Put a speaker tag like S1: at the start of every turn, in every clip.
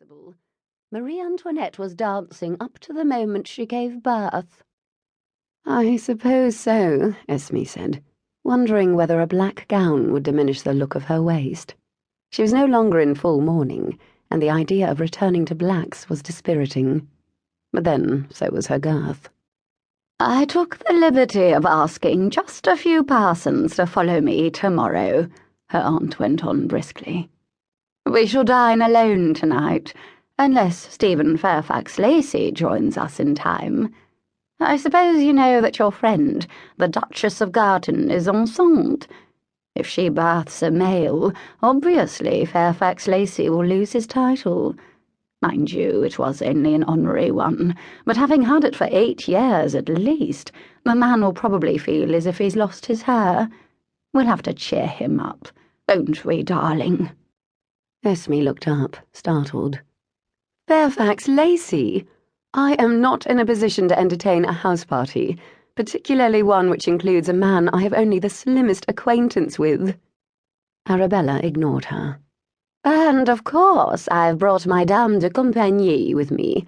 S1: irreplaceable, Marie Antoinette was dancing up to the moment she gave birth. "I suppose so," Esme said, wondering whether a black gown would diminish the look of her waist. She was no longer in full mourning, and the idea of returning to blacks was dispiriting. But then, so was her girth.
S2: "I took the liberty of asking just a few parsons to follow me tomorrow," her aunt went on briskly. "We shall dine alone tonight, unless Stephen Fairfax-Lacy joins us in time. I suppose you know that your friend, the Duchess of Garton, is enceinte. If she births a male, obviously Fairfax-Lacy will lose his title. Mind you, it was only an honorary one, but having had it for 8 years at least, the man will probably feel as if he's lost his hair. We'll have to cheer him up, won't we, darling?"
S1: Esme looked up, startled. "Fairfax-Lacy? I am not in a position to entertain a house party, particularly one which includes a man I have only the slimmest acquaintance with." Arabella ignored her.
S2: "And, of course, I've brought my dame de compagnie with me.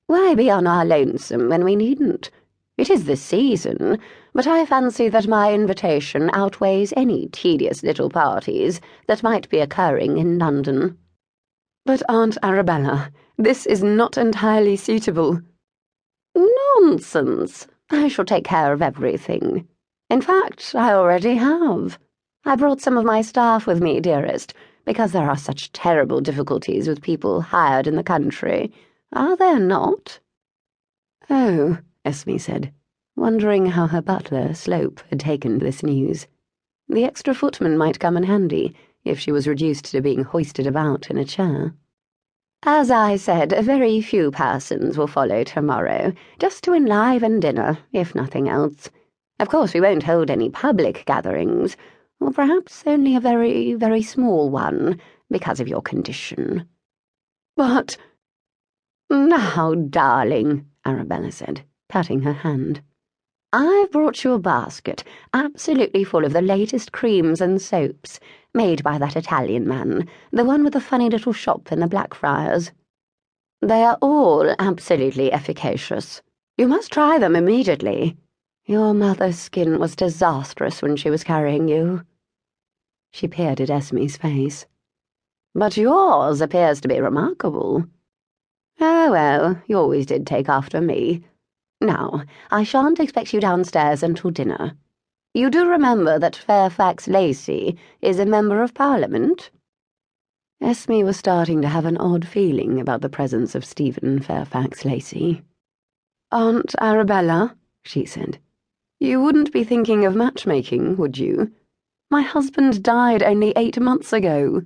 S2: Why be on our lonesome when we needn't? It is the season, but I fancy that my invitation outweighs any tedious little parties that might be occurring in London."
S1: "But, Aunt Arabella, this is not entirely suitable."
S2: "Nonsense! I shall take care of everything. In fact, I already have. I brought some of my staff with me, dearest, because there are such terrible difficulties with people hired in the country. Are there not?"
S1: "Oh," Esme said, wondering how her butler, Slope, had taken this news. The extra footman might come in handy if she was reduced to being hoisted about in a chair.
S2: "As I said, very few persons will follow tomorrow, just to enliven dinner, if nothing else. Of course, we won't hold any public gatherings, or perhaps only a very, very small one, because of your condition."
S1: "But—"
S2: "Now, darling," Arabella said, patting her hand, "I've brought you a basket absolutely full of the latest creams and soaps, made by that Italian man, the one with the funny little shop in the Blackfriars. They are all absolutely efficacious. You must try them immediately. Your mother's skin was disastrous when she was carrying you."
S1: She peered at Esme's face.
S2: "But yours appears to be remarkable." "Oh, well, you always did take after me. Now, I shan't expect you downstairs until dinner. You do remember that Fairfax-Lacy is a member of Parliament?"
S1: Esme was starting to have an odd feeling about the presence of Stephen Fairfax-Lacy. "Aunt Arabella," she said, "you wouldn't be thinking of matchmaking, would you? My husband died only 8 months ago."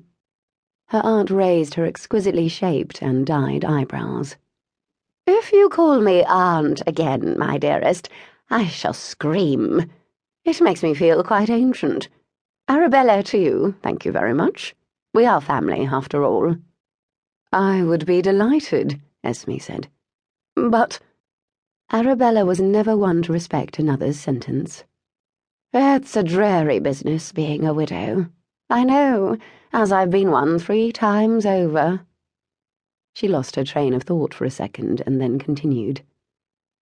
S1: Her aunt raised her exquisitely shaped and dyed eyebrows.
S2: "If you call me aunt again, my dearest, I shall scream. It makes me feel quite ancient. Arabella to you, thank you very much. We are family, after all."
S1: "I would be delighted," Esme said. "But—" Arabella was never one to respect another's sentence.
S2: "It's a dreary business being a widow. I know, as I've been one 3 times over."
S1: She lost her train of thought for a second and then continued.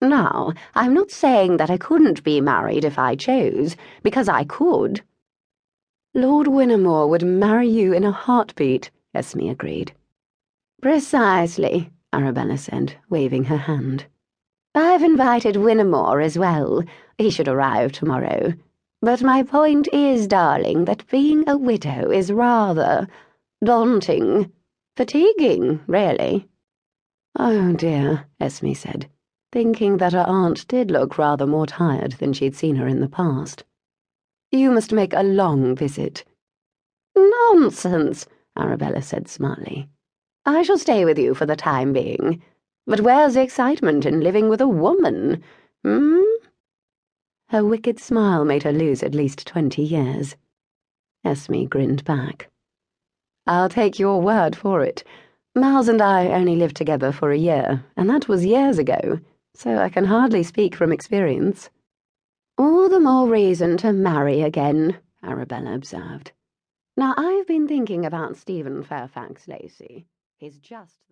S2: "Now, I'm not saying that I couldn't be married if I chose, because I could."
S1: "Lord Winnemore would marry you in a heartbeat," Esme agreed.
S2: "Precisely," Arabella said, waving her hand. "I've invited Winnemore as well. He should arrive tomorrow. But my point is, darling, that being a widow is rather daunting, fatiguing, really."
S1: "Oh, dear," Esme said, thinking that her aunt did look rather more tired than she'd seen her in the past. "You must make a long visit."
S2: "Nonsense," Arabella said smartly. "I shall stay with you for the time being. But where's the excitement in living with a woman, hmm?"
S1: Her wicked smile made her lose at least 20 years. Esme grinned back. "I'll take your word for it. Miles and I only lived together for a year, and that was years ago, so I can hardly speak from experience."
S2: "All the more reason to marry again," Arabella observed. "Now, I've been thinking about Stephen Fairfax-Lacy. He's just the